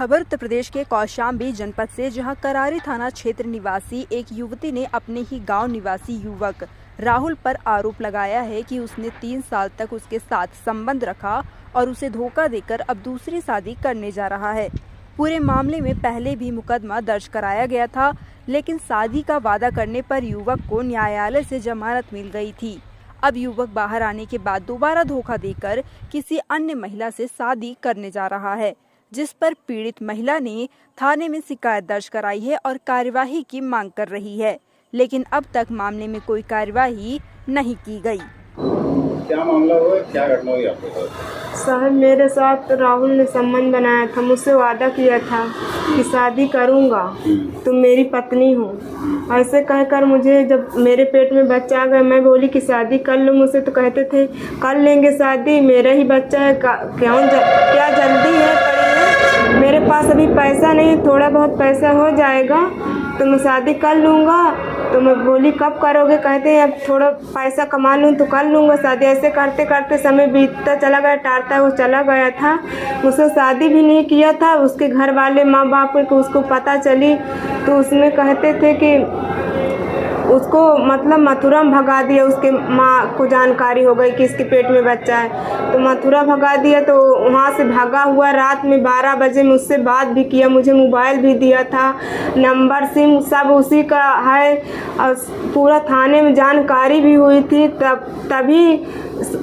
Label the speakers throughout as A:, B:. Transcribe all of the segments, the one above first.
A: खबर उत्तर प्रदेश के कौशाम्बी जनपद से, जहां करारी थाना क्षेत्र निवासी एक युवती ने अपने ही गांव निवासी युवक राहुल पर आरोप लगाया है कि उसने 3 साल तक उसके साथ संबंध रखा और उसे धोखा देकर अब दूसरी शादी करने जा रहा है। पूरे मामले में पहले भी मुकदमा दर्ज कराया गया था, लेकिन शादी का वादा करने पर युवक को न्यायालय से जमानत मिल गई थी। अब युवक बाहर आने के बाद दोबारा धोखा देकर किसी अन्य महिला से शादी करने जा रहा है, जिस पर पीड़ित महिला ने थाने में शिकायत दर्ज कराई है और कार्यवाही की मांग कर रही है, लेकिन अब तक मामले में कोई कार्यवाही नहीं की गई।
B: क्या मामला हुआ, क्या घटना हुई आपके साथ?
C: साहब, मेरे साथ राहुल ने संबंध बनाया था, मुझसे वादा किया था कि शादी करूंगा, तुम मेरी पत्नी हो। ऐसे कहकर मुझे जब मेरे पेट में बच्चा आ गया, मैं बोली कि शादी कर लो मुझसे, तो कहते थे कर लेंगे शादी, मेरा ही बच्चा है, क्या जल्दी है, करेंगे, मेरे पास अभी पैसा नहीं, थोड़ा बहुत पैसा हो जाएगा तो मैं शादी कर लूँगा। तो मैं बोली कब करोगे? कहते हैं अब थोड़ा पैसा कमा लूँ तो कर लूँगा शादी। ऐसे करते करते समय बीतता चला गया, टारता वो चला गया था, मुझसे शादी भी नहीं किया था। उसके घर वाले माँ बाप को उसको पता चली तो उसमें कहते थे कि उसको मतलब मथुरा में भगा दिया। उसके माँ को जानकारी हो गई कि इसके पेट में बच्चा है, तो मथुरा भगा दिया। तो वहाँ से भागा हुआ रात में 12 बजे मुझसे बात भी किया, मुझे मोबाइल भी दिया था, नंबर सिम सब उसी का है और पूरा थाने में जानकारी भी हुई थी। तभी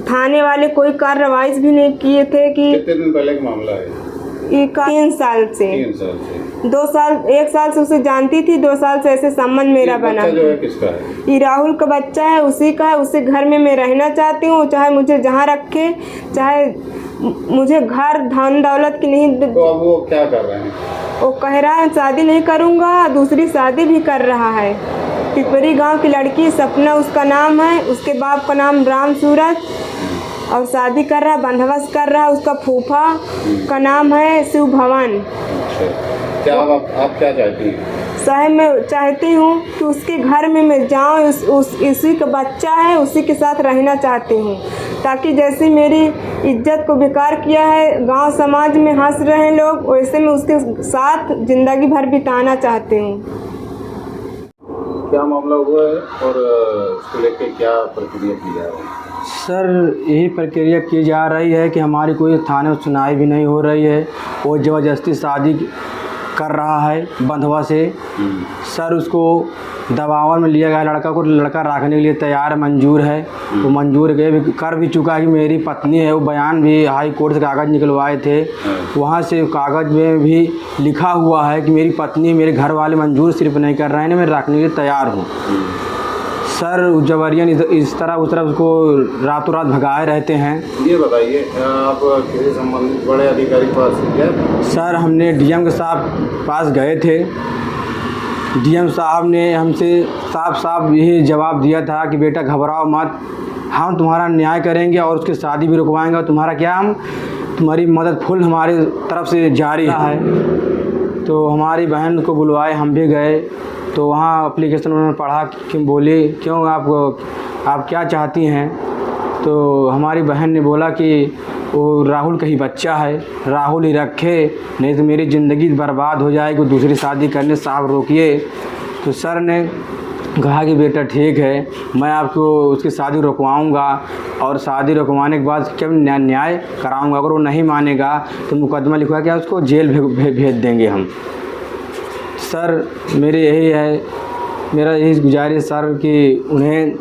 C: थाने वाले कोई कार्रवाई भी नहीं किए थे। कि
B: कितने दिन पहले का मामला है?
C: 3 साल से।
B: 3 साल से
C: 2 साल, 1 साल से उसे जानती थी, 2 साल से ऐसे संबंध मेरा बना।
B: जो है किसका है?
C: ये राहुल का बच्चा है, उसी का है। उसी घर में मैं रहना चाहती हूँ, चाहे मुझे जहाँ रखे, चाहे मुझे घर धन दौलत की नहीं।
B: तो अब वो क्या कर रहे हैं?
C: वो कह रहा है शादी नहीं करूँगा, दूसरी शादी भी कर रहा है। पिपरी गांव की लड़की सपना उसका नाम है, उसके बाप का नाम राम सूरत, और शादी कर रहा, बंदोबस्त कर रहा। उसका फूफा का नाम है शिव भवन।
B: क्या आप क्या चाहती हैं?
C: साहब, मैं चाहती हूँ कि उसके घर में मैं जाऊँ, उसी का बच्चा है, उसी के साथ रहना चाहती हूँ, ताकि जैसे मेरी इज्जत को बेकार किया है, गांव समाज में हंस रहे हैं लोग, वैसे मैं उसके साथ ज़िंदगी भर बिताना चाहती हूँ।
B: क्या मामला हुआ है और उसको लेकर क्या प्रक्रिया की जा रही है?
D: सर, यही प्रक्रिया की जा रही है कि हमारी कोई थाने में सुनवाई भी नहीं हो रही है। वो ज़बरदस्ती शादी कर रहा है बंधुआ से। सर, उसको दबाव में लिया गया, लड़का को लड़का रखने के लिए तैयार मंजूर है। वो मंजूर कर भी चुका है कि मेरी पत्नी है। वो बयान भी हाई कोर्ट से कागज़ निकलवाए थे, वहाँ से कागज़ में भी लिखा हुआ है कि मेरी पत्नी, मेरे घर वाले मंजूर सिर्फ नहीं कर रहे हैं, मैं रखने के लिए तैयार हूँ। सर, जबरियन इस तरह उस तरह उसको रातों रात भगाए रहते हैं।
B: ये बताइए, आप किसी संबंधित बड़े अधिकारी के पास गए?
D: सर, हमने डीएम के साहब पास गए थे। डीएम साहब ने हमसे साफ यही जवाब दिया था कि बेटा घबराओ मत, हम तुम्हारा न्याय करेंगे और उसकी शादी भी रुकवाएंगे, और तुम्हारी मदद फुल हमारी तरफ से जारी है। तो हमारी बहन को बुलवाए, हम भी गए, तो वहाँ एप्लीकेशन उन्होंने पढ़ा कि बोली क्यों आप क्या चाहती हैं? तो हमारी बहन ने बोला कि वो राहुल का ही बच्चा है, राहुल ही रखे, नहीं तो मेरी ज़िंदगी बर्बाद हो जाएगी, दूसरी शादी करने साहब रोकिए। तो सर ने कहा कि बेटा ठीक है, मैं आपको उसकी शादी रुकवाऊंगा और शादी रुकवाने के बाद क्या न्याय कराऊंगा। अगर वो नहीं मानेगा तो मुकदमा लिखवा के उसको जेल भेज देंगे हम। सर, मेरी यही है, मेरा यही गुजारिश सर कि उन्हें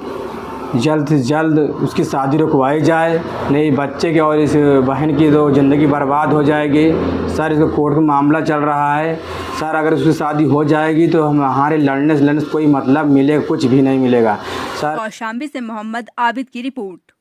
D: जल्द से जल्द उसकी शादी रुकवाई जाए, नहीं बच्चे की और इस बहन की तो ज़िंदगी बर्बाद हो जाएगी। सर, इसको कोर्ट में मामला चल रहा है। सर, अगर उसकी शादी हो जाएगी तो हमारे लड़ने से कोई मतलब मिलेगा, कुछ भी नहीं मिलेगा। सर,
A: कौशाम्बी से मोहम्मद आबिद की रिपोर्ट।